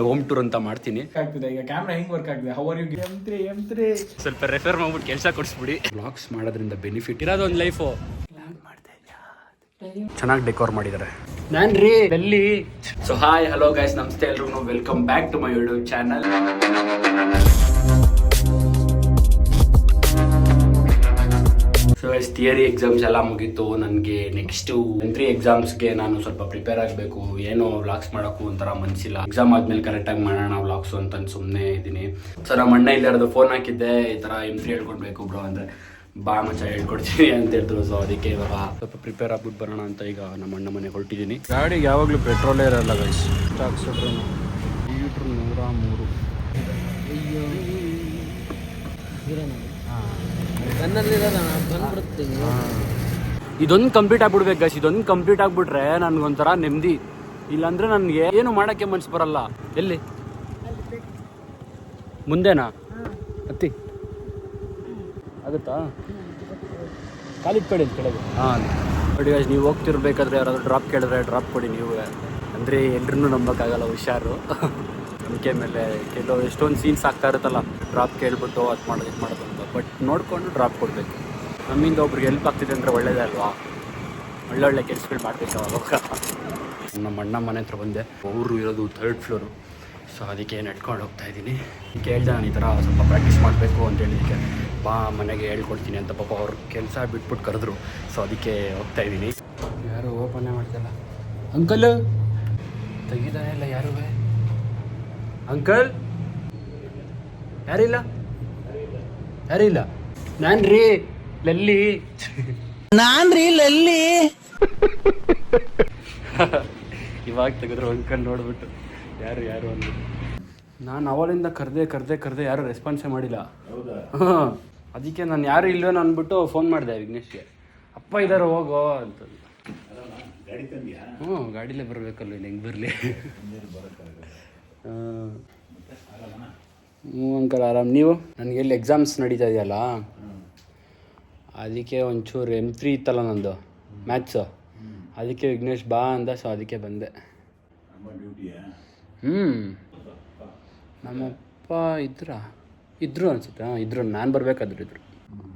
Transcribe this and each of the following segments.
Home tour ಅಂತ ಮಾಡ್ತೀನಿ. ಆಗ್ತಿದೆ ಈಗ ಕ್ಯಾಮ್ರಾ ಹೆಂಗ್ ವರ್ಕ್ ಆಗ್ತಿದೆ? ಹೌ ಆರ್ ಯು M3 ಸ್ವಲ್ಪ ರೆಫರ್ ಮಾಡ್ಬಿಟ್ಟು ಕೆಲಸ ಕೊಡಿಸ್ಬಿಡಿ. ಬ್ಲಾಗ್ಸ್ ಮಾಡೋದ್ರಿಂದ ಬೆನಿಫಿಟ್ ಇರೋದು ಒಂದು ಲೈಫು. ಚೆನ್ನಾಗಿ ಡೆಕೋರ್ ಮಾಡಿದ್ದಾರೆ. ನಾನ್ ರೀ Delhi. So hi hello guys, ನಮಸ್ತೆ ಎಲ್ರಿಗೂ, welcome back to my YouTube channel. So guys, theory exams ಎಲ್ಲ ಮುಗೀತು. ನನಗೆ ನೆಕ್ಸ್ಟು M3 ಎಕ್ಸಾಮ್ಸ್ಗೆ ನಾನು ಸ್ವಲ್ಪ ಪ್ರಿಪೇರ್ ಆಗಬೇಕು. ಏನೋ ವ್ಲಾಗ್ಸ್ ಮಾಡೋಕ್ಕೂ ಒಂಥರ ಮನಸ್ಸಿಲ್ಲ. ಎಕ್ಸಾಮ್ ಆದ್ಮೇಲೆ ಕರೆಕ್ಟಾಗಿ ಮಾಡೋಣ ವ್ಲಾಗ್ಸು ಅಂತ ಸುಮ್ಮನೆ ಇದ್ದೀನಿ. ಸೊ ನಮ್ಮ ಅಣ್ಣ ಇಲ್ಲಾರದು ಫೋನ್ ಹಾಕಿದ್ದೆ, ಈ ಥರ M3 ಹೇಳ್ಕೊಡ್ಬೇಕು ಬ್ರೋ ಅಂದರೆ, ಬಾ ಮಚ್ಚ ಹೇಳ್ಕೊಡ್ತೀನಿ ಅಂತ ಹೇಳಿದ್ರು. ಸೊ ಅದಕ್ಕೆ ಇವಾಗ ಸ್ವಲ್ಪ ಪ್ರಿಪೇರ್ ಆಗ್ಬಿಟ್ಟು ಬರೋಣ ಅಂತ ಈಗ ನಮ್ಮ ಅಣ್ಣ ಮನೆಗೆ ಹೊರಟಿದ್ದೀನಿ. ಗಾಡಿಗೆ ಯಾವಾಗಲೂ ಪೆಟ್ರೋಲೇ ಇರಲ್ಲ ಗೈಸ್. ಹಾಕ್ಸಿದ್ರು ಲೀಟ್ರ್ 103. ಇದೊಂದು ಕಂಪ್ಲೀಟ್ ಆಗ್ಬಿಡ್ಬೇಕು ಗೈಸ್. ಇದೊಂದು ಕಂಪ್ಲೀಟ್ ಆಗ್ಬಿಟ್ರೆ ನನ್ಗೊಂಥರ ನೆಮ್ಮದಿ. ಇಲ್ಲಾಂದ್ರೆ ನನಗೆ ಏನು ಮಾಡೋಕ್ಕೆ ಮನ್ಸು ಬರಲ್ಲ. ಎಲ್ಲಿ ಮುಂದೆನಾ ಹತ್ತಿ ಆಗುತ್ತಾ? ಕಾಲಿಟ್ಬೇಡಿ ಅಂತ ಕೆಳಗೆ. ಹಾಂ ನೋಡಿ ಗೈಸ್, ನೀವು ಹೋಗ್ತಿರ್ಬೇಕಾದ್ರೆ ಯಾರಾದರೂ ಡ್ರಾಪ್ ಕೇಳಿದ್ರೆ ಡ್ರಾಪ್ ಕೊಡಿ ನೀವು. ಅಂದರೆ ಎಲ್ರೂ ನಂಬೋಕ್ಕಾಗಲ್ಲ, ಹುಷಾರು. ನಂಬಿಕೆ ಮೇಲೆ ಕೆಲವು ಎಷ್ಟೊಂದು ಸೀನ್ಸ್ ಆಗ್ತಾ ಇರುತ್ತಲ್ಲ, ಡ್ರಾಪ್ ಕೇಳ್ಬಿಟ್ಟು ಅದು ಮಾಡೋದು ಇದು ಮಾಡೋದು ಅಂತ. ಬಟ್ ನೋಡಿಕೊಂಡು ಡ್ರಾಪ್ ಕೊಡಬೇಕು. ನಮ್ಮಿಂದ ಒಬ್ರಿಗೆ ಹೆಲ್ಪ್ ಆಗ್ತಿದೆ ಅಂದರೆ ಒಳ್ಳೇದೇ ಅಲ್ವಾ? ಒಳ್ಳೊಳ್ಳೆ ಕೆಲಸಗಳು ಮಾಡಬೇಕು ಅವಾಗ. ನಮ್ಮ ಅಣ್ಣ ಮನೆ ಹತ್ರ ಬಂದೆ. ಅವರು ಇರೋದು 3rd ಫ್ಲೋರು. ಸೊ ಅದಕ್ಕೆ ನಡ್ಕೊಂಡು ಹೋಗ್ತಾ ಇದ್ದೀನಿ. ಕೇಳಿದೆ ನಾನು ಈ ಥರ ಸ್ವಲ್ಪ ಪ್ರಾಕ್ಟೀಸ್ ಮಾಡಬೇಕು ಅಂತೇಳಿದಕ್ಕೆ, ಬಾ ಮನೆಗೆ ಹೇಳ್ಕೊಡ್ತೀನಿ ಅಂತ ಪಾಪ ಅವ್ರು ಕೆಲಸ ಬಿಟ್ಬಿಟ್ಟು ಕರೆದ್ರು. ಸೊ ಅದಕ್ಕೆ ಹೋಗ್ತಾ ಇದ್ದೀನಿ. ಯಾರು ಓಪನ್ನೇ ಮಾಡ್ತಲ್ಲ. ಅಂಕಲ್ ತೆಗಿತಾನೆ ಇಲ್ಲ ಯಾರೂ. ಅಂಕಲ್ ಯಾರಿಲ್ಲ, ಯಾರಿಲ್ಲ. ನಾನು ರೀ ಲಲ್ಲಿ. ಇವಾಗ ತೆಗೆದ್ರು ಅಂಕಲ್ ನೋಡ್ಬಿಟ್ಟು ಯಾರು ಅಂದ್ರು. ನಾನು ಅವಳಿಂದ ಕರೆದೆ ಯಾರು ರೆಸ್ಪಾನ್ಸೇ ಮಾಡಿಲ್ಲ. ಹಾಂ, ಅದಕ್ಕೆ ನಾನು ಯಾರು ಇಲ್ವೇನೋ ಅಂದ್ಬಿಟ್ಟು ಫೋನ್ ಮಾಡಿದೆ ವಿಘ್ನೇಶ್ಗೆ. ಅಪ್ಪ ಇದ್ದಾರೆ ಹೋಗೋ ಅಂತ. ಹ್ಞೂ, ಗಾಡಿಲೇ ಬರಬೇಕಲ್ಲ, ಇನ್ನು ಹೆಂಗೆ ಬರಲಿ. ಹ್ಞೂ ಅಂಕಲ್ ಆರಾಮ್. ನೀವು? ನನಗೆ ಎಲ್ಲಿ ಎಕ್ಸಾಮ್ಸ್ ನಡೀತಾ ಇದೆಯಲ್ಲ, ಅದಕ್ಕೆ ಒಂಚೂರು M3 ಇತ್ತಲ್ಲ ನಂದು ಮ್ಯಾಥ್ಸು, ಅದಕ್ಕೆ ವಿಘ್ನೇಶ್ ಬಾ ಅಂದ. ಸೊ ಅದಕ್ಕೆ ಬಂದೆ. ನಮ್ಮಪ್ಪ ಇದ್ರು ಅನ್ಸುತ್ತೆ. ಇದ್ರು, ನಾನು ಬರಬೇಕಾದ್ರು ಇದ್ರು.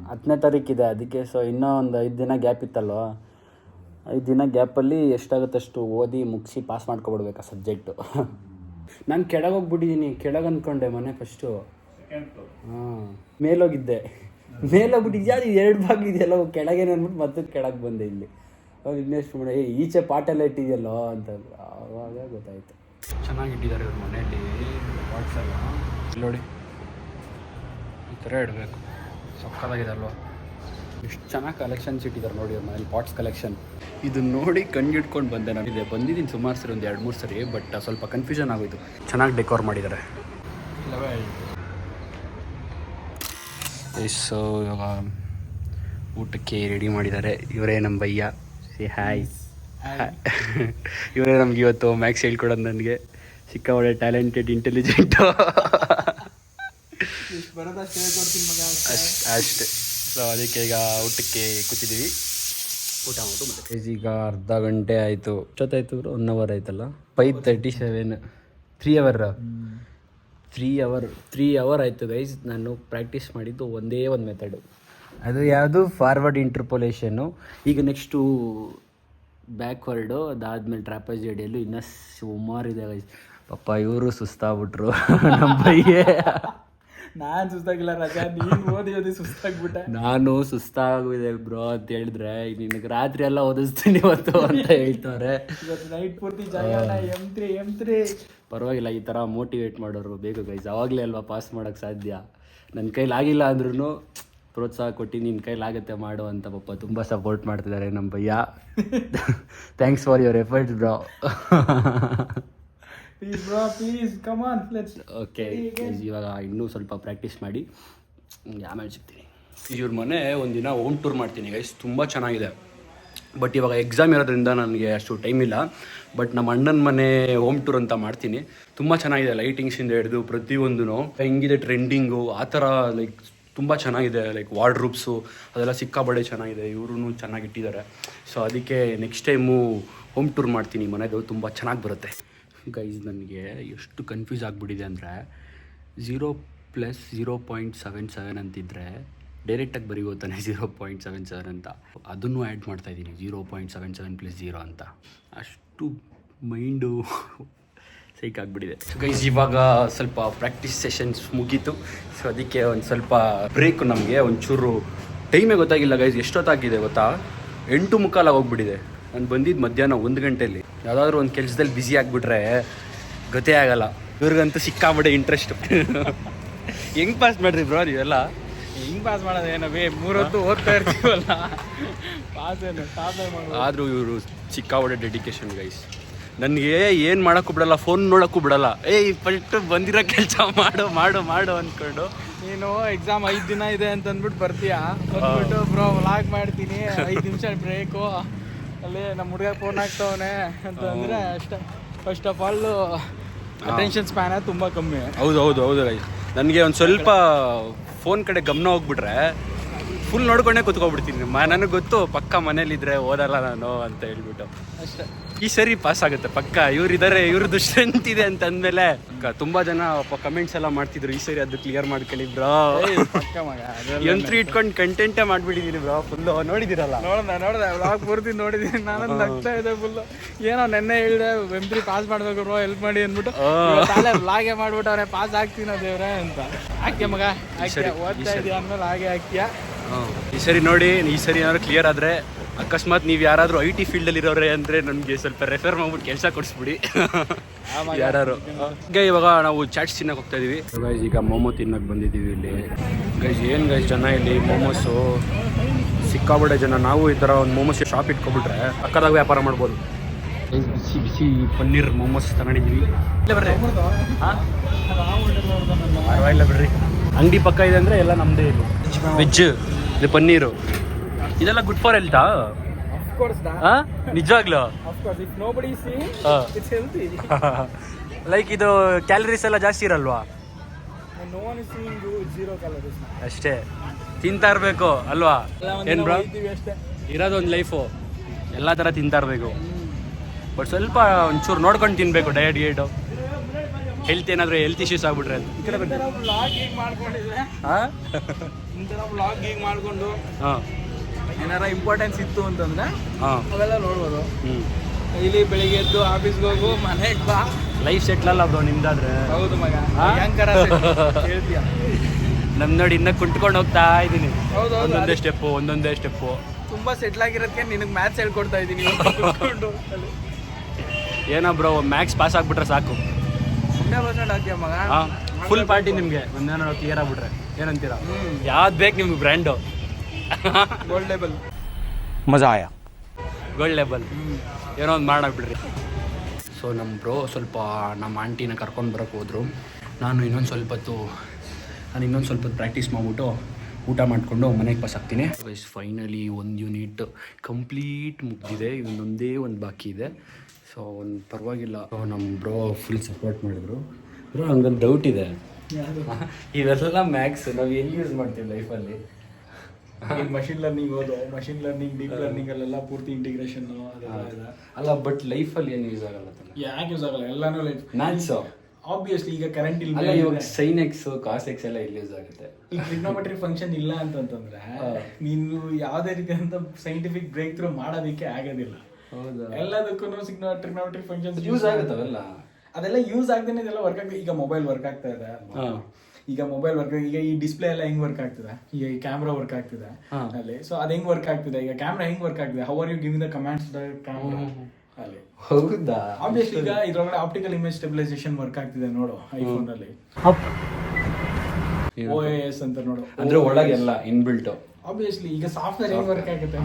10ನೇ ತಾರೀಕಿದೆ ಅದಕ್ಕೆ. ಸೊ ಇನ್ನೂ ಒಂದು 5 ದಿನ ಗ್ಯಾಪ್ ಇತ್ತಲ್ವ, 5 ದಿನ ಗ್ಯಾಪಲ್ಲಿ ಎಷ್ಟಾಗುತ್ತೆ ಅಷ್ಟು ಓದಿ ಮುಗಿಸಿ ಪಾಸ್ ಮಾಡ್ಕೊಬಿಡ್ಬೇಕು ಆ ಸಬ್ಜೆಕ್ಟು. ನಾನು ಕೆಳಗೆ ಹೋಗ್ಬಿಟ್ಟಿದ್ದೀನಿ. ಕೆಳಗೆ ಅಂದ್ಕೊಂಡೆ ಮನೆ ಫಸ್ಟು. ಹಾಂ, ಮೇಲೋಗಿದ್ದೆ. ಮೇಲೋಗ್ಬಿಟ್ಟಿದ್ದೆ, ಅದು 2 ಬಾಗಿಲು ಇದೆಯಲ್ಲ ಕೆಳಗೇನೆ ಅಂದ್ಬಿಟ್ಟು ಮತ್ತೆ ಕೆಳಗೆ ಬಂದೆ. ಇಲ್ಲಿ ವಿಘ್ನೇಶ್ ಮಾಡಿ ಈಚೆ ಪಾಟೆಲ್ಲ ಇಟ್ಟಿದೆಯಲ್ಲೋ ಅಂತ, ಆವಾಗ ಗೊತ್ತಾಯಿತು. ಚೆನ್ನಾಗಿಟ್ಟಿದ್ದಾರೆ ಇವ್ರ ಮನೆಯಲ್ಲಿ ಪಾಟ್ಸ್ ಎಲ್ಲ. ನೋಡಿ ಈ ಥರ ಇಡಬೇಕು, ಸಕ್ಕತ್ತಾಗಿದೆ ಅಲ್ವಾ? ಎಷ್ಟು ಚೆನ್ನಾಗಿ ಕಲೆಕ್ಷನ್ಸ್ ಇಟ್ಟಿದ್ದಾರೆ ನೋಡಿ ಅವ್ರ ಮನೇಲಿ, ಪಾಟ್ಸ್ ಕಲೆಕ್ಷನ್. ಇದು ನೋಡಿ ಕಂಡಿಡ್ಕೊಂಡು ಬಂದೆ ನಾನು. ಇದೆ ಬಂದಿದ್ದೀನಿ ಸುಮಾರು ಸರಿ, ಒಂದು 2-3 ಸರಿ. ಬಟ್ ಸ್ವಲ್ಪ ಕನ್ಫ್ಯೂಷನ್ ಆಗೋಯ್ತು. ಚೆನ್ನಾಗಿ ಡೆಕೋರ್ ಮಾಡಿದ್ದಾರೆ. ಸೊ ಇವಾಗ ಊಟಕ್ಕೆ ರೆಡಿ ಮಾಡಿದ್ದಾರೆ. ಇವರೇ ನಮ್ಮ ಭಯ್ಯ. ಹಾಯ್. ಇವರೇ ನಮ್ಗೆ ಇವತ್ತು ಮ್ಯಾಕ್ಸ್ ಹೇಳ್ಕೊಡೋದು. ನನಗೆ ಸಿಕ್ಕಾಪಟ್ಟೆ ಟ್ಯಾಲೆಂಟೆಡ್, ಇಂಟೆಲಿಜೆಂಟು ಅಷ್ಟೇ. ಸೊ ಅದಕ್ಕೆ ಈಗ ಊಟಕ್ಕೆ ಕೂತಿದ್ದೀವಿ. ಊಟ ಮಾಡೋದು ಮತ್ತೆ. ಈಗ ಅರ್ಧ ಗಂಟೆ ಆಯಿತು. ಎಷ್ಟೊತ್ತಾಯ್ತು? 1 ಅವರ್ ಆಯ್ತಲ್ಲ. 5:37. 3 ಅವರ್ ಆಯಿತು ಗೈಸ್. ನಾನು ಪ್ರಾಕ್ಟೀಸ್ ಮಾಡಿದ್ದು ಒಂದೇ ಒಂದು ಮೆಥಡು, ಅದು ಯಾವುದು ಫಾರ್ವರ್ಡ್ ಇಂಟರ್ಪೋಲೇಷನ್ನು. ಈಗ ನೆಕ್ಸ್ಟು ಬ್ಯಾಕ್ವರ್ಡು, ಅದಾದಮೇಲೆ ಟ್ರಾಪಜೈಡಿಯಲ್ಲೂ ಇನ್ನೂ ಸುಮಾರಿದೆ ಗೈಸ್. ಪಾಪ ಇವರು ಸುಸ್ತಾಗ್ಬಿಟ್ರು ನಮ್ಮ ಬೈಗೆ. ನಾನು ಸುಸ್ತಾಗಿಲ್ಲ ರಜಾ, ನೀನು ಓದಿ ಸುಸ್ತಾಗ್ಬಿಟ್ಟೆ. ನಾನು ಸುಸ್ತಾಗಿದೆ ಬ್ರೋ ಅಂತ ಹೇಳಿದ್ರೆ, ನಿನಗೆ ರಾತ್ರಿ ಎಲ್ಲ ಓದಿಸ್ತೀನಿ ಇವತ್ತು ಅಂತ ಹೇಳ್ತಾರೆ. ಇವತ್ತು ನೈಟ್ ಪೂರ್ತಿ ಜಾಯಣ್ಣ M3. ಪರವಾಗಿಲ್ಲ, ಈ ಥರ ಮೋಟಿವೇಟ್ ಮಾಡೋರು ಬೇಕು ಗೈಸ್. ಆವಾಗಲೇ ಅಲ್ವಾ ಪಾಸ್ ಮಾಡೋಕ್ಕೆ ಸಾಧ್ಯ. ನನ್ನ ಕೈಲಿ ಆಗಿಲ್ಲ ಅಂದ್ರೂ ಪ್ರೋತ್ಸಾಹ ಕೊಟ್ಟು ನಿನ್ನ ಕೈಲಾಗುತ್ತೆ ಮಾಡು ಅಂತ ಪಾಪ ತುಂಬ ಸಪೋರ್ಟ್ ಮಾಡ್ತಿದ್ದಾರೆ ನಮ್ಮ bhaiya. Thanks for your efforts bro. Please come on, let's. Okay, ಇವಾಗ ಇನ್ನೂ ಸ್ವಲ್ಪ ಪ್ರಾಕ್ಟೀಸ್ ಮಾಡಿ ಆಮೇಲೆ ಸಿಗ್ತೀನಿ. ಇವ್ರ ಮನೆ ಒಂದಿನ ಹೋಮ್ ಟೂರ್ ಮಾಡ್ತೀನಿ ಗೈಸ್. ತುಂಬ ಚೆನ್ನಾಗಿದೆ. ಬಟ್ ಇವಾಗ ಎಕ್ಸಾಮ್ ಇರೋದ್ರಿಂದ ನನಗೆ ಅಷ್ಟು ಟೈಮ್ ಇಲ್ಲ. ಬಟ್ ನಮ್ಮ ಅಣ್ಣನ ಮನೆ ಹೋಮ್ ಟೂರ್ ಅಂತ ಮಾಡ್ತೀನಿ. ತುಂಬ ಚೆನ್ನಾಗಿದೆ, ಲೈಟಿಂಗ್ಸಿಂದ ಹಿಡಿದು ಪ್ರತಿಯೊಂದೂ ಹೆಂಗಿದೆ ಟ್ರೆಂಡಿಂಗು ಆ ಥರ. ಲೈಕ್ ತುಂಬ ಚೆನ್ನಾಗಿದೆ. ಲೈಕ್ ವಾರ್ಡ್ರೂಬ್ಸು ಅದೆಲ್ಲ ಸಿಕ್ಕಾಬಡೆ ಚೆನ್ನಾಗಿದೆ. ಇವ್ರೂ ಚೆನ್ನಾಗಿಟ್ಟಿದ್ದಾರೆ. ಸೊ ಅದಕ್ಕೆ ನೆಕ್ಸ್ಟ್ ಟೈಮು ಹೋಮ್ ಟೂರ್ ಮಾಡ್ತೀನಿ ಮನೆದು. ತುಂಬ ಚೆನ್ನಾಗಿ ಬರುತ್ತೆ. ಗೈಸ್ ನನಗೆ ಎಷ್ಟು ಕನ್ಫ್ಯೂಸ್ ಆಗಿಬಿಟ್ಟಿದೆ ಅಂದರೆ 0+0.77 ಅಂತಿದ್ರೆ ಡೈರೆಕ್ಟಾಗಿ ಬರೀಗೋತಾನೆ 0.77 ಅಂತ, ಅದನ್ನು ಆ್ಯಡ್ ಮಾಡ್ತಾಯಿದ್ದೀನಿ 0.77 + 0 ಅಂತ. ಅಷ್ಟು ಮೈಂಡು ಸೈಕ್ ಆಗಿಬಿಟ್ಟಿದೆ. ಸೊ ಗೈಸ್ ಇವಾಗ ಸ್ವಲ್ಪ ಪ್ರಾಕ್ಟೀಸ್ ಸೆಷನ್ಸ್ ಮುಗೀತು. ಸೊ ಅದಕ್ಕೆ ಒಂದು ಸ್ವಲ್ಪ ಬ್ರೇಕು, ನಮಗೆ ಒಂಚೂರು ಟೈಮೇ ಗೊತ್ತಾಗಿಲ್ಲ ಗೈಸ್. ಎಷ್ಟೊತ್ತಾಗಿದೆ ಗೊತ್ತಾ? 8:45 ಹೋಗ್ಬಿಟ್ಟಿದೆ. ನಾನು ಬಂದಿದ್ದು ಮಧ್ಯಾಹ್ನ 1 ಗಂಟೆಯಲ್ಲಿ. ಯಾವುದಾದ್ರೂ ಒಂದು ಕೆಲಸದಲ್ಲಿ ಬ್ಯುಸಿ ಆಗಿಬಿಟ್ರೆ ಗೊತ್ತೇ ಆಗಲ್ಲ. ಇವ್ರಿಗಂತೂ ಸಿಕ್ಕಾಬಿಡೆ ಇಂಟ್ರೆಸ್ಟ್. ಹೆಂಗೆ ಪಾಸ್ ಮಾಡಿರಿ ಬ್ರೋ ನೀವೆಲ್ಲ? ಹಿಂಗೆ ಪಾಸ್ ಮಾಡೋದು ಏನವೇ 3 ಹೊತ್ತು ಓದ್ತಾ ಇರ್ತೀವಲ್ಲ, ಪಾಸ್ ಏನು ಆದರೂ ಇವರು ಸಿಕ್ಕಾಬಿಡೆ ಡೆಡಿಕೇಶನ್ ಗೈಸ್. ನನಗೆ ಏನು ಮಾಡೋಕ್ಕೂ ಬಿಡಲ್ಲ, ಫೋನ್ ನೋಡೋಕ್ಕೂ ಬಿಡಲ್ಲ. ಫಸ್ಟ್ ಬಂದಿರೋ ಕೆಲಸ ಮಾಡು ಮಾಡು ಮಾಡು ಅಂದ್ಕೊಂಡು. ನೀನು ಎಕ್ಸಾಮ್ 5 ದಿನ ಇದೆ ಅಂತ ಅಂದ್ಬಿಟ್ಟು ಬರ್ತೀಯಾ, ಬಂದ್ಬಿಟ್ಟು ಬ್ರೋ ವ್ಲಾಗ್ ಮಾಡ್ತೀನಿ 5 ನಿಮಿಷ ಬ್ರೇಕು, ಅಲ್ಲಿ ನಮ್ಮ ಹುಡುಗ ಫೋನ್ ಆಗ್ತಾವನೆ ಅಂತ ಅಂದರೆ ಅಷ್ಟೇ. First of all attention span ತುಂಬ ಕಮ್ಮಿ. ಹೌದು ಗೈಸ್. ನನಗೆ ಒಂದು ಸ್ವಲ್ಪ ಫೋನ್ ಕಡೆ ಗಮನ ಹೋಗ್ಬಿಟ್ರೆ ಫುಲ್ ನೋಡ್ಕೊಂಡೇ ಕೂತ್ಕೊಬಿಡ್ತೀನಿ. ನನಗೆ ಗೊತ್ತು ಪಕ್ಕ ಮನೇಲಿದ್ರೆ ಓದಲ್ಲ ನಾನು ಅಂತ ಹೇಳ್ಬಿಟ್ಟು ಅಷ್ಟೇ. ಈ ಸರಿ ಪಾಸ್ ಆಗುತ್ತೆ ಪಕ್ಕ. ಇವ್ರಿದ್ದಾರೆ, ಇವ್ರದ್ದು ಸ್ಟ್ರೆಂತ್ ಇದೆ ಅಂತ ಅಂದಮೇಲೆ ತುಂಬ ಜನ ಕಮೆಂಟ್ಸ್ ಎಲ್ಲ ಮಾಡ್ತಿದ್ರು, ಈ ಸರಿ ಅದು ಕ್ಲಿಯರ್ ಮಾಡ್ಕೊಳ್ಳಿ ಬ್ರೋ. ಪಕ್ಕ ಮಗ M3 ಇಟ್ಕೊಂಡು ಕಂಟೆಂಟೇ ಮಾಡಿಬಿಟ್ಟಿದ್ದೀನಿ ಬ್ರೋ ಫುಲ್ಲು. ನೋಡಿದ್ದೀರಲ್ಲ? ನೋಡ್ದೆ ವ್ಲಾಗ್ ಪೂರ್ತಿ ನೋಡಿದ್ದೀನಿ. ನಾನು ನಗ್ತಾ ಇದೆ ಫುಲ್ಲು. ಏನೋ ನೆನ್ನೆ ಹೇಳಿದೆ M3 ಪಾಸ್ ಮಾಡ್ಬೇಕು ಬ್ರೋ, ಹೆಲ್ಪ್ ಮಾಡಿ ಅಂದ್ಬಿಟ್ಟು ವ್ಲಾಗೇ ಮಾಡ್ಬಿಟ್ಟವ್ರೆ, ಪಾಸ್ ಆಗ್ತೀನೋ ದೇವ್ರೆ ಅಂತ. ಹಾಕ್ಯ ಮಗ, ಓದ್ತಾ ಇದೀಯ ಅಂದ್ಮೇಲೆ ಹಾಗೆ ಹಾಕ್ತೀಯ. ಈ ಸರಿ ನೋಡಿ, ಈ ಸರಿ ಏನಾದ್ರು ಕ್ಲಿಯರ್ ಆದರೆ ಅಕಸ್ಮಾತ್ ನೀವು ಯಾರಾದರೂ IT ಫೀಲ್ಡಲ್ಲಿ ಇರೋರೆ ಅಂದರೆ ನನಗೆ ಸ್ವಲ್ಪ ರೆಫರ್ ಮಾಡ್ಬಿಟ್ಟು ಕೆಲಸ ಕೊಡಿಸ್ಬಿಡಿ ಯಾರು. ಇವಾಗ ನಾವು ಚಾಟ್ಸ್ ತಿನ್ನಕ್ಕೆ ಹೋಗ್ತಾ ಇದೀವಿ ಗೈಸ್. ಈಗ ಮೋಮೋ ತಿನ್ನಕ್ಕೆ ಬಂದಿದ್ದೀವಿ ಇಲ್ಲಿ ಗೈಸ್. ಏನು ಗೈಸ್ ಜನ ಇಲ್ಲಿ ಮೋಮೋಸು ಸಿಕ್ಕಾಬಿಡೆ ಜನ. ನಾವು ಈ ಥರ ಒಂದು ಮೋಮೋಸ್ ಶಾಪ್ ಇಟ್ಕೊಬಿಟ್ರೆ ಪಕ್ಕದಾಗ ವ್ಯಾಪಾರ ಮಾಡ್ಬೋದು. ಬಿಸಿ ಬಿಸಿ ಪನ್ನೀರ್ ಮೋಮೋಸ್ ತಗೊಂಡಿದ್ದೀವಿ. ಇಲ್ಲ ಬರ್ರಿ, ಪರವಾಗಿಲ್ಲ ಬಿಡ್ರಿ. ಅಂಗಡಿ ಪಕ್ಕ ಇದೆ ಅಂದರೆ ಎಲ್ಲ ನಮ್ಮದೇ. ಇದು ವೆಜ್, ಇದು ಪನ್ನೀರು, ಇದೆಲ್ಲ ಗುಡ್ ಫಾರ್ ಹೆಲ್ತಾ? ನಿಜವಾಗ್ಲೂ ಲೈಕ್ ಇದು ಕ್ಯಾಲರೀಸ್ ಎಲ್ಲ ಜಾಸ್ತಿ ಇರಲ್ವಾ? ಅಷ್ಟೇ ತಿಂತಾ ಇರಬೇಕು ಅಲ್ವಾ? ಏನ್ ಬ್ರೋ, ಇರೋದೊಂದು ಲೈಫು, ಎಲ್ಲ ಥರ ತಿಂತಾ ಇರಬೇಕು. ಬಟ್ ಸ್ವಲ್ಪ ಒಂಚೂರು ನೋಡ್ಕೊಂಡು ತಿನ್ನಬೇಕು. ಡಯಟ್ ಹೆಲ್ತ್ ಏನಾದರೂ ಹೆಲ್ತ್ ಇಶ್ಯೂಸ್ ಆಗ್ಬಿಟ್ರೆ ಈ ಕಡೆ ಬಂದು ಮಾಡ್ಕೊಂಡು ಏನಾರ ಇಂಪಾರ್ಟೆನ್ಸ್ ಇತ್ತು ಅಂತಂದ್ರೆ ಅವೆಲ್ಲ ನೋಡ್ಬೋದು. ಇಲ್ಲಿ ಬೆಳಿಗ್ಗೆ ಎದ್ದು ಆಫೀಸ್ಗೆ ಹೋಗು, ಮನೆಗೆ ಬಾ, ಲೈಫ್ ಸೆಟ್ಲ್ ಅಲ್ಲ ಬ್ರೋ ನಿಮ್ದಾದ್ರೆ. ಹೌದು ಮಗ, ಹೇಳ್ತೀಯ. ನಮ್ ನೋಡಿ ಇನ್ನ ಕುಂಟ್ಕೊಂಡು ಹೋಗ್ತಾ ಇದ್ದೀನಿ. ಹೌದು, ಒಂದೊಂದೇ ಸ್ಟೆಪ್ಪು. ತುಂಬಾ ಸೆಟ್ಲ್ ಆಗಿರೋದಕ್ಕೆ ನಿನಗೆ ಮ್ಯಾಥ್ಸ್ ಹೇಳ್ಕೊಡ್ತಾ ಇದ್ದೀನಿ. ಏನೋ ಬ್ರೋ, ಮ್ಯಾಥ್ಸ್ ಪಾಸ್ ಆಗ್ಬಿಟ್ರೆ ಸಾಕು. ಆಗ್ತೀಯ ಮಗ, ಫುಲ್ ಪಾರ್ಟಿ ನಿಮಗೆ. ಒಂದೇನೋ ಕ್ಲಿಯರ್ ಆಗ್ಬಿಟ್ರೆ ಏನಂತೀರಾ? ಯಾವ್ದು ಬೇಕು ನಿಮ್ಗೆ ಬ್ರ್ಯಾಂಡು? ಗೋಲ್ಡ್ ಲೇಬಲ್ ಮಜಾ ಆಯ. ಗೋಲ್ಡ್ ಲೇಬಲ್ ಏನೋ ಒಂದು ಮಾಡಾಕ್ಬಿಡ್ರಿ. ಸೊ ನಮ್ಮ ಬ್ರೋ ಸ್ವಲ್ಪ ನಮ್ಮ ಆಂಟಿನ ಕರ್ಕೊಂಡು ಬರೋಕ್ಕೆ ಹೋದರು. ನಾನು ಇನ್ನೊಂದು ಸ್ವಲ್ಪ ಹೊತ್ತು ಪ್ರಾಕ್ಟೀಸ್ ಮಾಡಿಬಿಟ್ಟು ಊಟ ಮಾಡಿಕೊಂಡು ಮನೆಗೆ ಪಾಸ್ ಆಗ್ತೀನಿ. ಫೈನಲಿ 1 ಯೂನಿಟ್ ಕಂಪ್ಲೀಟ್ ಮುಗಿದಿದೆ. ಇನ್ನೊಂದೇ ಒಂದು ಬಾಕಿ ಇದೆ. ಸೊ ಒಂದು ಪರವಾಗಿಲ್ಲ. ನಮ್ಮ ಬ್ರೋ ಫುಲ್ ಸಪೋರ್ಟ್ ಮಾಡಿದ್ರು. ಬ್ರೋ ಹಂಗೊಂದು ಡೌಟ್ ಇದೆ, ಇವೆಲ್ಲ ಮ್ಯಾಕ್ಸ್ ನಾವು ಎಲ್ಲಿ ಯೂಸ್ ಮಾಡ್ತೀವಿ ಲೈಫಲ್ಲಿ? ಮಷಿನ್ ಲರ್ನಿಂಗ್ ಡೀಪ್ ಲರ್ನಿಂಗ್ ಅಲ್ಲೆಲ್ಲ ಪೂರ್ತಿ ಇಂಟಿಗ್ರೇಷನ್ ಅಲ್ಲ. ಬಟ್ ಲೈಫಲ್ಲಿ ಏನು ಯೂಸ್ ಆಗಲ್ಲ? ಯಾಕೆ ಯೂಸ್ ಆಗಲ್ಲ? ಎಲ್ಲಾನು ಲೈಫ್ ಮ್ಯಾಥ್ಸು ಆಬ್ವಿಯಸ್ಲಿ. ಈಗ ಕರೆಂಟ್ ಇಲ್ಲ, ಇವಾಗ ಸೈನ್ ಎಕ್ಸ್ ಕಾಸ್ ಎಕ್ಸ್ ಎಲ್ಲ ಇಲ್ಲಿ ಯೂಸ್ ಆಗುತ್ತೆ. ಈ ಟ್ರಿಗ್ನೋಮೆಟ್ರಿ ಫಂಕ್ಷನ್ ಇಲ್ಲ ಅಂತಂದ್ರೆ ನೀನು ಯಾವುದೇ ರೀತಿಯಾದಂತ ಸೈಂಟಿಫಿಕ್ ಬ್ರೇಕ್ ಥ್ರೂ ಮಾಡೋದಕ್ಕೆ ಆಗೋದಿಲ್ಲ. ಎಲ್ಲದಕ್ಕೂ ಟ್ರಿಗ್ನೋಮೆಟ್ರಿ ಫಂಕ್ಷನ್ಸ್ ಯೂಸ್ ಆಗುತ್ತವೆಲ್ಲ. ಅದೆಲ್ಲ ಯೂಸ್ ಆಗ್ದೇನೆ ಇದೆಲ್ಲ ವರ್ಕ್ ಆಗ್ತದೆ. ಈಗ ಮೊಬೈಲ್ ವರ್ಕ್ ಆಗ್ತಾ ಇದೆ, ಈಗ ಈ ಡಿಸ್ಪ್ಲೇ ಎಲ್ಲ ಹೆಂಗ್ ವರ್ಕ್ ಆಗ್ತದೆ, ಈಗ ಈ ಕ್ಯಾಮ್ರಾ ವರ್ಕ್ ಆಗ್ತಿದೆ ಅಲ್ಲಿ. ಸೊ ಅದ್ ಹೆಂಗ್ ವರ್ಕ್ ಆಗ್ತಿದೆ, ಈಗ ಕ್ಯಾಮ್ರಾ ಹೆಂಗ್ ವರ್ಕ್ ಆಗ್ತಿದೆ, how are you giving the commands the camera ಅಲ್ಲಿ. ಹೌದಾ? ಆಬ್ವಿಯಸ್ಲಿ ಈಗ ಇದ್ರೊಳಗಡೆ ಆಪ್ಟಿಕಲ್ ಇಮೇಜ್ ಸ್ಟೆಬಿಲೈಸೇಷನ್ ವರ್ಕ್ ಆಗ್ತಿದೆ ನೋಡು ಐಫೋನ್ ಅಲ್ಲಿ. OAS ಅಂತ ನೋಡು, ಅಂದ್ರೆ ಒಳಗೆಲ್ಲ ಇನ್ಬಿಲ್ಟ್. ಆಬ್ವಿಯಸ್ಲಿ ಈಗ ಸಾಫ್ಟ್ವೇರ್ ಹೆಂಗ್ ವರ್ಕ್ ಆಗುತ್ತೆ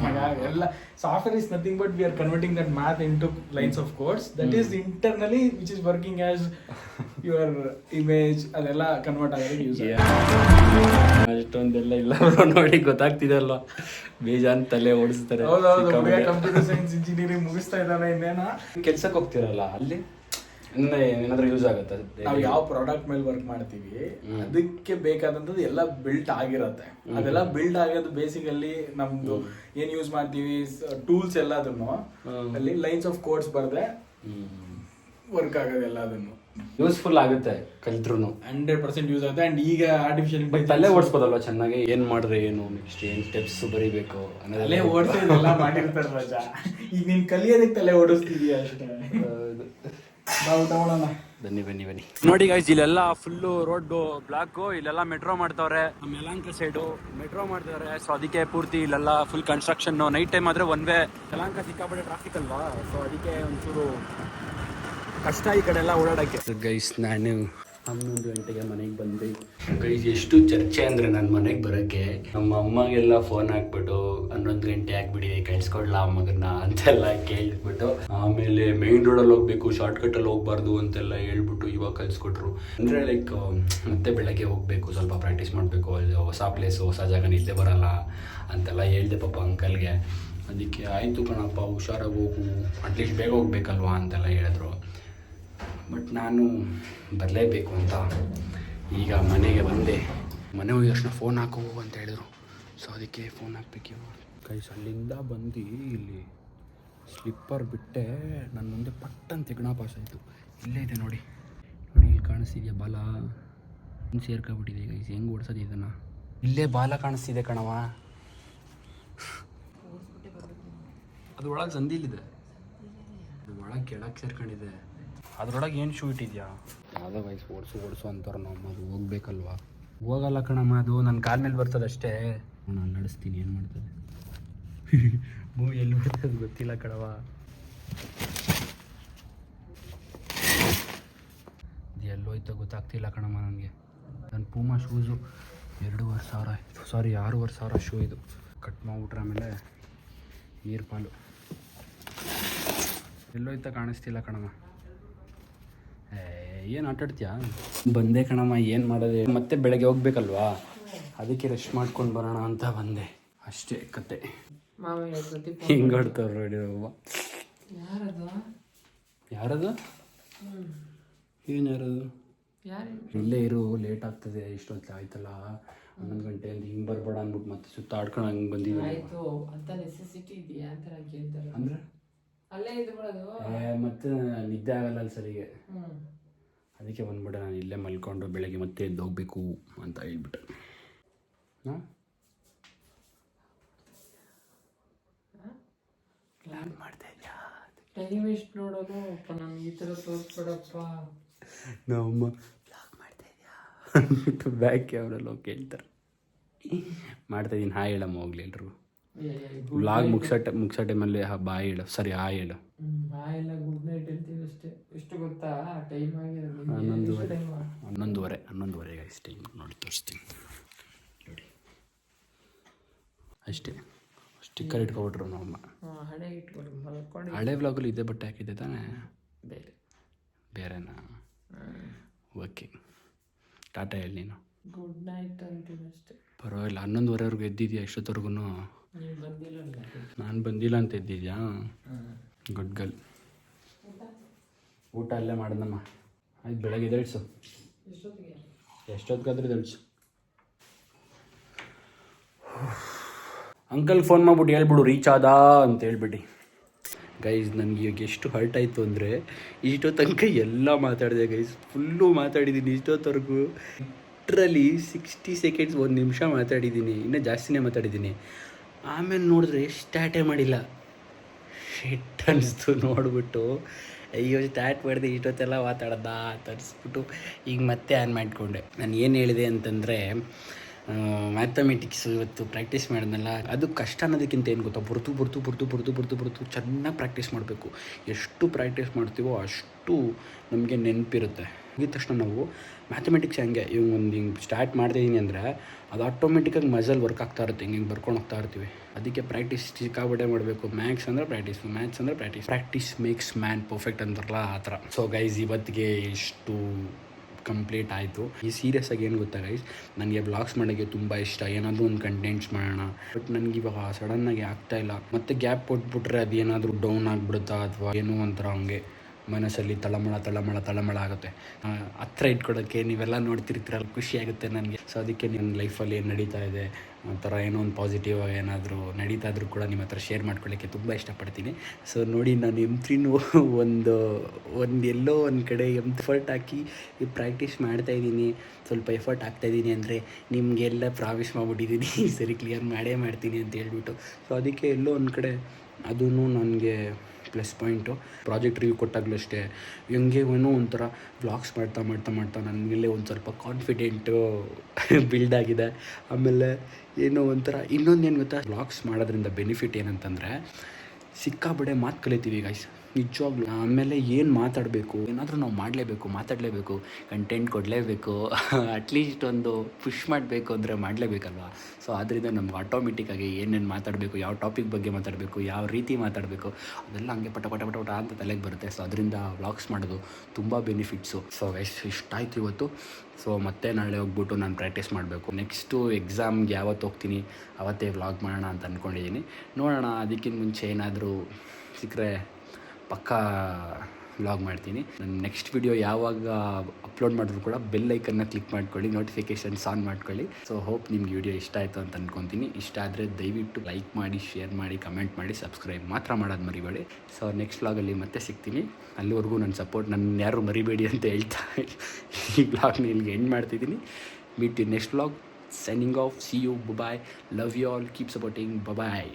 ಎಲ್ಲ. Software is nothing but we are converting that math into lines of codes that is internally which is working as your image. ಅದೆಲ್ಲ ಕನ್ವರ್ಟ್ ಆಗೋದಕ್ಕೆ ಯೂಸ್ ಆಗುತ್ತೆ. ಅಷ್ಟೊಂದೆಲ್ಲ ಇಲ್ಲ ನೋಡಿ, ಗೊತ್ತಾಗ್ತಿದೆ ಅಲ್ವಾ? ಬೇಜಾನ್ ತಲೆ ಓಡಿಸ್ತಾರೆ. ಹೌದೌದು, ಕಂಪ್ಯೂಟರ್ ಸೈನ್ಸ್ ಇಂಜಿನಿಯರಿಂಗ್ ಮುಗಿಸ್ತಾ ಇದ್ದಾನೆ. ಇನ್ನೇನ ಕೆಲ್ಸಕ್ಕೆ ಹೋಗ್ತಿರಲ್ಲ ಅಲ್ಲಿ ಏನಾದ್ರೂ ಯೂಸ್ ಆಗುತ್ತೆ? ನಾವು ಯಾವ ಪ್ರಾಡಕ್ಟ್ ಮೇಲೆ ವರ್ಕ್ ಮಾಡ್ತೀವಿ ಅದಕ್ಕೆ ಬೇಕಾದಂಥದ್ದು ಎಲ್ಲ ಬಿಲ್ಟ್ ಆಗಿರತ್ತೆ. ಅದೆಲ್ಲ ಬಿಲ್ಟ್ ಆಗೋದು ಬೇಸಿಕಲಿ ನಮ್ದು ಏನ್ ಯೂಸ್ ಮಾಡ್ತೀವಿ ಟೂಲ್ಸ್ ಎಲ್ಲದನ್ನು ಅಲ್ಲಿ ಲೈನ್ಸ್ ಆಫ್ ಕೋಡ್ಸ್ ಬರ್ದೆ ವರ್ಕ್ ಆಗೋದೆಲ್ಲ ಅದನ್ನು ಯೂಸ್ಫುಲ್ ಆಗುತ್ತೆ ಕಲ್ತ್ರು. 100% ಯೂಸ್ ಆಗುತ್ತೆ. ಆ್ಯಂಡ್ ಈಗ ಆರ್ಟಿಫಿಷಿಯಲ್ ತಲೆ ಓಡಿಸ್ಬೋದಲ್ವ ಚೆನ್ನಾಗಿ, ಏನು ಮಾಡಿದ್ರೆ ಏನು ನೆಕ್ಸ್ಟ್ ಏನು ಸ್ಟೆಪ್ಸ್ ಬರೀಬೇಕು ತಲೆ ಓಡಿಸೋದೆಲ್ಲ ಮಾಡಿರ್ತಾರೆ ರಜ. ಈಗ ನೀನು ಕಲಿಯೋದಕ್ಕೆ ತಲೆ ಓಡಿಸ್ತಿದೀಯ ಅಷ್ಟೇ. ಊಟ ಬನ್ನಿ ಬನ್ನಿ ಬನ್ನಿ ನೋಡಿ ಗೈಸ್, ಇಲ್ಲೆಲ್ಲ ಫುಲ್ಲು ರೋಡ್ ಬ್ಲಾಕು. ಇಲ್ಲೆಲ್ಲ ಮೆಟ್ರೋ ಮಾಡ್ತಾವ್ರೆ, ನಮ್ಮ ಯಲಹಂಕ ಸೈಡು ಮೆಟ್ರೋ ಮಾಡ್ತಾವ್ರೆ. ಸೊ ಅದಕ್ಕೆ ಪೂರ್ತಿ ಇಲ್ಲೆಲ್ಲ ಫುಲ್ ಕನ್ಸ್ಟ್ರಕ್ಷನ್. ನೈಟ್ ಟೈಮ್ ಆದರೆ ಒನ್ ವೇ. ಯಲಹಂಕ ಸಿಕ್ಕಾಪಟ್ಟೆ ಟ್ರಾಫಿಕ್ ಅಲ್ವಾ, ಸೊ ಅದಕ್ಕೆ ಒಂಚೂರು ಕಷ್ಟ ಈ ಕಡೆ ಎಲ್ಲ ಓಡಾಡೋಕ್ಕೆ. ಗೈಸ್ ನಾನು 11 ಗಂಟೆಗೆ ಮನೆಗೆ ಬಂದೆ ಗೈಸ್. ಎಷ್ಟು ಚರ್ಚೆ ಅಂದರೆ ನನ್ನ ಮನೆಗೆ ಬರೋಕ್ಕೆ ನಮ್ಮ ಅಮ್ಮಗೆಲ್ಲ ಫೋನ್ ಹಾಕ್ಬಿಟ್ಟು 11 ಗಂಟೆ ಆಗಿಬಿಡಿ ಕಳ್ಸ್ಕೊಡ್ಲಾ ಮಗನ್ನ ಅಂತೆಲ್ಲ ಕೇಳ್ಬಿಟ್ಟು, ಆಮೇಲೆ ಮೇನ್ ರೋಡಲ್ಲಿ ಹೋಗ್ಬೇಕು, ಶಾರ್ಟ್ಕಟ್ಟಲ್ಲಿ ಹೋಗ್ಬಾರ್ದು ಅಂತೆಲ್ಲ ಹೇಳ್ಬಿಟ್ಟು ಇವಾಗ ಕಳ್ಸ್ಕೊಟ್ರು. ಅಂದರೆ ಲೈಕ್ ಮತ್ತೆ ಬೆಳಗ್ಗೆ ಹೋಗಬೇಕು, ಸ್ವಲ್ಪ ಪ್ರಾಕ್ಟೀಸ್ ಮಾಡಬೇಕು, ಹೊಸ ಪ್ಲೇಸು ಹೊಸ ಜಾಗ ನಿದ್ದೆ ಬರೋಲ್ಲ ಅಂತೆಲ್ಲ ಹೇಳ್ದೆ ಪಾಪ ಅಂಕಲ್ಗೆ. ಅದಕ್ಕೆ ಆಯಿತು ಕಣಪ್ಪ ಹುಷಾರಾಗಿ ಹೋಗು, ಅಟ್ಲೀಸ್ಟ್ ಬೇಗ ಹೋಗ್ಬೇಕಲ್ವಾ ಅಂತೆಲ್ಲ ಹೇಳಿದ್ರು. ಬಟ್ ನಾನು ಬರಲೇಬೇಕು ಅಂತ ಈಗ ಮನೆಗೆ ಬಂದೆ. ಮನೆ ಹೋಗಿ ತಕ್ಷಣ ಫೋನ್ ಹಾಕು ಅಂತ ಹೇಳಿದ್ರು. ಸೊ ಅದಕ್ಕೆ ಫೋನ್ ಹಾಕ್ಬೇಕು. ಕೈಸ್ ಅಲ್ಲಿಂದ ಬಂದು ಇಲ್ಲಿ ಸ್ಲಿಪ್ಪರ್ ಬಿಟ್ಟೆ ನನ್ನ ಮುಂದೆ ಪಟ್ಟಂತ ತಿಗಣಾಪಾಸ್ ಆಯಿತು. ಇಲ್ಲೇ ಇದೆ ನೋಡಿ ನೋಡಿ, ಇಲ್ಲಿ ಕಾಣಿಸ್ತಿದೆಯಾ ಬಾಲ? ಸೇರ್ಕೊಬಿಟ್ಟಿದೆ ಗೈಸ್. ಹೆಂಗೆ ಓಡಿಸೋದು ಇದನ್ನು? ಇಲ್ಲೇ ಬಾಲ ಕಾಣಿಸ್ತಿದೆ ಕಣವ. ಅದು ಒಳಗೆ ಸಂದಿಲಿದೆ, ಅದು ಒಳಗೆ ಕೆಳಗೆ ಸೇರ್ಕೊಂಡಿದೆ. ಅದ್ರೊಳಗೆ ಏನು ಶೂ ಇಟ್ಟಿದ್ಯಾ? ಯಾವುದೋ ವಯಸ್ಸು ಓಡಿಸು ಅಂತಾರೆ ನಮ್ಮ. ಅದು ಹೋಗ್ಬೇಕಲ್ವಾ? ಹೋಗಲ್ಲ ಕಣಮ್ಮ, ಅದು ನನ್ನ ಕಾಲ ಮೇಲೆ ಬರ್ತದೆ ಅಷ್ಟೇ. ನಾನು ನಡೆಸ್ತೀನಿ, ಏನು ಮಾಡ್ತದೆ ಮೂವಿ ಎಲ್ಲಿ ಬರ್ತದೆ ಗೊತ್ತಿಲ್ಲ ಕಣವ. ಅದು ಎಲ್ಲೋಯ್ತೋ ಗೊತ್ತಾಗ್ತಿಲ್ಲ ಕಣಮ್ಮ ನನಗೆ. ನನ್ನ ಪೂಮಾ ಶೂಸು 6,500 ಶೂ ಇದು. ಕಟ್ ಮಾಡಿಬಿಟ್ರೆ ಆಮೇಲೆ ನೀರು ಪಾಲು. ಎಲ್ಲೋಯ್ತಾ ಕಾಣಿಸ್ತಿಲ್ಲ ಕಣಮ್ಮ. ಏನು ಆಟಾಡ್ತೀಯಾ? ಬಂದೆ ಕಣಮ್ಮ, ಏನು ಮಾಡೋದು ಮತ್ತೆ ಬೆಳಗ್ಗೆ ಹೋಗ್ಬೇಕಲ್ವಾ, ಅದಕ್ಕೆ ರೆಸ್ಟ್ ಮಾಡ್ಕೊಂಡು ಬರೋಣ ಅಂತ ಬಂದೆ ಅಷ್ಟೇ. ಕತೆ ಹಿಂಗೆ ಆಡ್ತಾವ್ರು ನೋಡಿ. ಯಾರದು? ಏನು ಯಾರದು? ಇಲ್ಲೇ ಇರು, ಲೇಟ್ ಆಗ್ತದೆ, ಇಷ್ಟೊತ್ತು ಆಯ್ತಲ್ಲ 11 ಗಂಟೆ ಅಂತ. ಹಿಂಗೆ ಬರ್ಬೇಡ ಅಂದ್ಬಿಟ್ಟು ಮತ್ತೆ ಸುತ್ತ ಆಡ್ಕೊಂಡು ಹಂಗೆ ಬಂದಿದ್ದೀನಿ. ಅಂದರೆ ಮತ್ತೆ ನಿದ್ದೆ ಆಗಲ್ಲ ಅಲ್ಲಿ ಸರಿಗೆ, ಅದಕ್ಕೆ ಬಂದ್ಬಿಟ್ಟೆ. ನಾನು ಇಲ್ಲೇ ಮಲ್ಕೊಂಡು ಬೆಳಗ್ಗೆ ಮತ್ತೆ ಎದ್ದು ಹೋಗ್ಬೇಕು ಅಂತ ಹೇಳ್ಬಿಟ್ಟು. ಹಾಂ ಪ್ಲ್ಯಾನ್ ಮಾಡ್ತಾ ಇದ್ಯಾ? ಟೈಮ್ ಎಷ್ಟು ನೋಡೋದು ನನಗೆ ಈ ಥರ ತೋರಿಸ್ಬೇಡಪ್ಪ. ನಮ್ಮಮ್ಮ ಬ್ಲಾಗ್ ಮಾಡ್ತಾ ಇದೆಯಾ ಅಂದ್ಬಿಟ್ಟು ಬ್ಯಾಕ್ ಕ್ಯಾಮ್ರಲ್ಲಿ ಹೋಗಿ ಕೇಳ್ತಾರೆ. ಮಾಡ್ತಾಯಿದ್ದೀನಿ. ಹಾಯ್ ಹೇಳಮ್ಮ ಹೋಗ್ಲಿ ಎಲ್ರಿಗೂ. ವ್ಲಾಗ್ ಮುಗಿಸೋ ಟೈಮಲ್ಲಿ ಬಾಯ್ ಹೇಳು. ಸರಿ ಹಾಯ್ ಹೇಳು. ಎಲ್ಲ ಗುಡ್ ನೈಟ್ ಹೇಳ್ತೀವಿ ಅಷ್ಟೇ. ಎಷ್ಟು ಗೊತ್ತಾ ಟೈಮ್ ಆಗಿದೆ? 11:30 ಗೈಸ್ ಟೈಮ್. ನೋಡಿ ತೋರಿಸ್ತೀನಿ ನೋಡಿ ಅಷ್ಟೇ. ಸ್ಟಿಕ್ಕರ್ ಇಟ್ಕೊಬಿಟ್ರು ನಮ್ಮಮ್ಮ. ಹಳೆ ಇಟ್ಕೊಂಡು ಮಲ್ಕೊಂಡು. ಹಳೆ ವ್ಲಾಗಲ್ಲಿ ಇದೇ ಬಟ್ಟೆ ಹಾಕಿದ್ದೆ ತಾನೇ? ಬೇರೆನಾ? ಓಕೆ ಟಾಟಾ ಹೇಳಿ ನೀನು. ಗುಡ್ ನೈಟ್ ಅಂತೀನಿ ಅಷ್ಟೇ. ಪರವಾಗಿಲ್ಲ. 11:30ವರೆಗೂ ಎದ್ದಿದ್ಯಾ ಇಷ್ಟೊತ್ತವರೆಗೂ? ನಾನು ಬಂದಿಲ್ಲ ಅಂತ ಎದ್ದಿದ್ಯಾ? Good girl. ಊಟ ಅಲ್ಲೇ ಮಾಡಿದ್ನಮ್ಮ. ಆಯ್ತು ಬೆಳಗ್ಗೆ ಎದ್ದೇಳ್ಸು. ಎಷ್ಟೊತ್ತಿಗಾದ್ರೂ ಎದ್ದೇಳ್ಸು. ಅಂಕಲ್ಗೆ ಫೋನ್ ಮಾಡ್ಬಿಟ್ಟು ಹೇಳ್ಬಿಡು ರೀಚ್ ಆದಾ ಅಂತ ಹೇಳ್ಬಿಟ್ಟು. ಗೈಸ್ ನನಗೆ ಇವಾಗ ಎಷ್ಟು ಹರ್ಟ್ ಆಯಿತು ಅಂದರೆ, ಇಷ್ಟೋ ತನಕ ಎಲ್ಲ ಮಾತಾಡಿದೆ ಗೈಸ್, ಫುಲ್ಲು ಮಾತಾಡಿದ್ದೀನಿ ಇಷ್ಟೊತ್ತವರೆಗೂ. ಲಿಟ್ರಲಿ 60 ಸೆಕೆಂಡ್ಸ್ 1 ನಿಮಿಷ ಮಾತಾಡಿದ್ದೀನಿ, ಇನ್ನೂ ಜಾಸ್ತಿನೇ ಮಾತಾಡಿದ್ದೀನಿ. ಆಮೇಲೆ ನೋಡಿದ್ರೆ ಸ್ಟಾರ್ಟೇ ಮಾಡಿಲ್ಲ. ಶೆಟ್ ಅನ್ನಿಸ್ತು ನೋಡಿಬಿಟ್ಟು. ಅಯ್ಯೋ ಸ್ಟಾರ್ಟ್ ಮಾಡಿದೆ ಇಷ್ಟೊತ್ತೆಲ್ಲ ಮಾತಾಡೋದಾ ಅಂತ ಅನಿಸ್ಬಿಟ್ಟು ಈಗ ಮತ್ತೆ ಆನ್ ಮಾಡಿಕೊಂಡೆ. ನಾನು ಏನು ಹೇಳಿದೆ ಅಂತಂದರೆ, ಮ್ಯಾಥಮೆಟಿಕ್ಸು ಇವತ್ತು ಪ್ರಾಕ್ಟೀಸ್ ಮಾಡಿದ್ನಲ್ಲ, ಅದು ಕಷ್ಟ ಅನ್ನೋದಕ್ಕಿಂತ ಏನು ಗೊತ್ತಾ, ಬರ್ತು ಚೆನ್ನಾಗಿ ಪ್ರಾಕ್ಟೀಸ್ ಮಾಡಬೇಕು. ಎಷ್ಟು ಪ್ರಾಕ್ಟೀಸ್ ಮಾಡ್ತೀವೋ ಅಷ್ಟು ನಮಗೆ ನೆನಪಿರುತ್ತೆ. ಆಗಿದ ತಕ್ಷಣ ನಾವು ಮ್ಯಾಥಮೆಟಿಕ್ಸ್ ಹೆಂಗೆ ಹಿಂಗೆ ಸ್ಟಾರ್ಟ್ ಮಾಡ್ತಾಯಿದ್ದೀನಿ ಅಂದರೆ ಅದು ಆಟೋಮೆಟಿಕ್ಕಾಗಿ ಮಜಲ್ ವರ್ಕ್ ಆಗ್ತಾ ಇರುತ್ತೆ, ಹಿಂಗೆ ಬರ್ಕೊಂಡು ಹೋಗ್ತಾ ಇರ್ತೀವಿ. ಅದಕ್ಕೆ ಪ್ರಾಕ್ಟೀಸ್ ಸಿಕ್ಕಾಬಟ್ಟೆ ಮಾಡಬೇಕು. ಮ್ಯಾಥ್ಸ್ ಅಂದರೆ ಪ್ರಾಕ್ಟೀಸ್ ಮೇಕ್ಸ್ ಮ್ಯಾನ್ ಪರ್ಫೆಕ್ಟ್ ಅಂತಾರಲ್ಲ ಆ ಥರ. ಸೊ ಗೈಸ್ ಇವತ್ತಿಗೆ ಇಷ್ಟು ಕಂಪ್ಲೀಟ್ ಆಯಿತು. ಈ ಸೀರಿಯಸ್ ಆಗಿ ಏನು ಗೊತ್ತಾ ಗೈಸ್, ನನಗೆ ಬ್ಲಾಗ್ಸ್ ಮಾಡೋಕ್ಕೆ ತುಂಬ ಇಷ್ಟ, ಏನಾದರೂ ಒಂದು ಕಂಟೆಂಟ್ಸ್ ಮಾಡೋಣ. ಬಟ್ ನನಗೆ ಇವಾಗ ಸಡನ್ನಾಗಿ ಆಗ್ತಾಯಿಲ್ಲ. ಮತ್ತು ಗ್ಯಾಪ್ ಕೊಟ್ಬಿಟ್ರೆ ಅದು ಏನಾದರೂ ಡೌನ್ ಆಗಿಬಿಡುತ್ತಾ ಅಥವಾ ಏನೋ ಒಂಥರ ಹಂಗೆ ಮನಸ್ಸಲ್ಲಿ ತಳಮಳ ಆಗುತ್ತೆ. ಹತ್ರ ಇಟ್ಕೊಡೋಕ್ಕೆ ನೀವೆಲ್ಲ ನೋಡ್ತಿರ್ತೀರಲ್ಲ, ಖುಷಿ ಆಗುತ್ತೆ ನನಗೆ. ಸೊ ಅದಕ್ಕೆ ನನ್ನ ಲೈಫಲ್ಲಿ ಏನು ನಡೀತಾ ಇದೆ, ಒಂಥರ ಏನೋ ಒಂದು ಪಾಸಿಟಿವ್ ಏನಾದರೂ ನಡೀತಾ ಇದ್ರೂ ಕೂಡ ನಿಮ್ಮ ಹತ್ರ ಶೇರ್ ಮಾಡ್ಕೊಳ್ಳೋಕ್ಕೆ ತುಂಬ ಇಷ್ಟಪಡ್ತೀನಿ. ಸೊ ನೋಡಿ, ನಾನು M3ನೂ ಎಲ್ಲೋ ಒಂದು ಕಡೆ ಎಫರ್ಟ್ ಹಾಕಿ ಈ ಪ್ರಾಕ್ಟೀಸ್ ಮಾಡ್ತಾಯಿದ್ದೀನಿ, ಸ್ವಲ್ಪ ಎಫರ್ಟ್ ಹಾಕ್ತಾಯಿದ್ದೀನಿ ಅಂದರೆ ನಿಮಗೆಲ್ಲ ಪ್ರಾಮಿಸ್ ಮಾಡಿಬಿಟ್ಟಿದ್ದೀನಿ ಸರಿ ಕ್ಲಿಯರ್ ಮಾಡ್ತೀನಿ ಅಂತ ಹೇಳ್ಬಿಟ್ಟು. ಸೊ ಅದಕ್ಕೆ ಎಲ್ಲೋ ಒಂದು ಕಡೆ ಅದೂ ನನಗೆ ಪ್ಲಸ್ ಪಾಯಿಂಟು. ಪ್ರಾಜೆಕ್ಟ್ ರಿವ್ಯೂ ಕೊಟ್ಟಾಗಲೂ ಅಷ್ಟೇ ಹೆಂಗೆ ಏನೋ ಒಂಥರ ವ್ಲಾಗ್ಸ್ ಮಾಡ್ತಾ ನನ್ನ ಮೇಲೆ ಒಂದು ಸ್ವಲ್ಪ ಕಾನ್ಫಿಡೆಂಟು ಬಿಲ್ಡ್ ಆಗಿದೆ. ಆಮೇಲೆ ಏನೋ ಒಂಥರ ಇನ್ನೊಂದೇನು ಗೊತ್ತಾ, ವ್ಲಾಗ್ಸ್ ಮಾಡೋದ್ರಿಂದ ಬೆನಿಫಿಟ್ ಏನಂತಂದರೆ ಸಿಕ್ಕಾಬಡೆ ಮಾತು ಕಲಿತೀವಿ ಗೈಸ್, ನಿಜವಾಗ್ಲೂ. ಆಮೇಲೆ ಏನು ಮಾತಾಡಬೇಕು, ಏನಾದರೂ ನಾವು ಮಾತಾಡಲೇಬೇಕು, ಕಂಟೆಂಟ್ ಕೊಡಲೇಬೇಕು, ಅಟ್ಲೀಸ್ಟ್ ಒಂದು ಪುಷ್ ಮಾಡಬೇಕು ಅಂದರೆ ಮಾಡಲೇಬೇಕಲ್ವ. ಸೊ ಆದ್ದರಿಂದ ನಮ್ಗೆ ಆಟೋಮೆಟಿಕ್ಕಾಗಿ ಏನೇನು ಮಾತಾಡಬೇಕು, ಯಾವ ಟಾಪಿಕ್ ಬಗ್ಗೆ ಮಾತಾಡಬೇಕು, ಯಾವ ರೀತಿ ಮಾತಾಡಬೇಕು, ಅದೆಲ್ಲ ಹಂಗೆ ಪಟ ಅಂತ ತಲೆಗೆ ಬರುತ್ತೆ. ಸೊ ಅದರಿಂದ ವ್ಲಾಗ್ಸ್ ಮಾಡೋದು ತುಂಬ ಬೆನಿಫಿಟ್ಸು. ಸೊ ಗೈಸ್, ಇಷ್ಟಾಯ್ತು ಇವತ್ತು. ಸೊ ಮತ್ತೆ ನಾಳೆ ಹೋಗ್ಬಿಟ್ಟು ನಾನು ಪ್ರಾಕ್ಟೀಸ್ ಮಾಡಬೇಕು. ನೆಕ್ಸ್ಟು ಎಕ್ಸಾಮ್ಗೆ ಯಾವತ್ತು ಹೋಗ್ತೀನಿ ಅವತ್ತೇ ವ್ಲಾಗ್ ಮಾಡೋಣ ಅಂತ ಅಂದ್ಕೊಂಡಿದ್ದೀನಿ. ನೋಡೋಣ, ಅದಕ್ಕಿಂತ ಮುಂಚೆ ಏನಾದರೂ ಸಿಕ್ಕರೆ ಪಕ್ಕಾ ವ್ಲಾಗ್ ಮಾಡ್ತೀನಿ. ನನ್ನ ನೆಕ್ಸ್ಟ್ ವಿಡಿಯೋ ಯಾವಾಗ ಅಪ್ಲೋಡ್ ಮಾಡಿದ್ರು ಕೂಡ ಬೆಲ್ ಐಕನ್ನ ಕ್ಲಿಕ್ ಮಾಡ್ಕೊಳ್ಳಿ, ನೋಟಿಫಿಕೇಷನ್ಸ್ ಆನ್ ಮಾಡ್ಕೊಳ್ಳಿ. ಸೊ ಹೋಪ್ ನಿಮ್ಗೆ ವಿಡಿಯೋ ಇಷ್ಟ ಆಯಿತು ಅಂತ ಅಂದ್ಕೊತೀನಿ. ಇಷ್ಟ ಆದರೆ ದಯವಿಟ್ಟು ಲೈಕ್ ಮಾಡಿ, ಶೇರ್ ಮಾಡಿ, ಕಮೆಂಟ್ ಮಾಡಿ, ಸಬ್ಸ್ಕ್ರೈಬ್ ಮಾತ್ರ ಮಾಡೋದು ಮರಿಬೇಡಿ. ಸೊ ನೆಕ್ಸ್ಟ್ ವ್ಲಾಗಲ್ಲಿ ಮತ್ತೆ ಸಿಗ್ತೀನಿ. ಅಲ್ಲಿವರೆಗೂ ನನ್ನ ಸಪೋರ್ಟ್ ನನ್ನ ಯಾರು ಮರಿಬೇಡಿ ಅಂತ ಹೇಳ್ತಾ ಈ ವ್ಲಾಗ್ನ ಇಲ್ಲಿಗೆ ಎಂಡ್ ಮಾಡ್ತಿದ್ದೀನಿ. Meet you next vlog. Signing off. See you. Bye. Love you all. Keep supporting. Bye.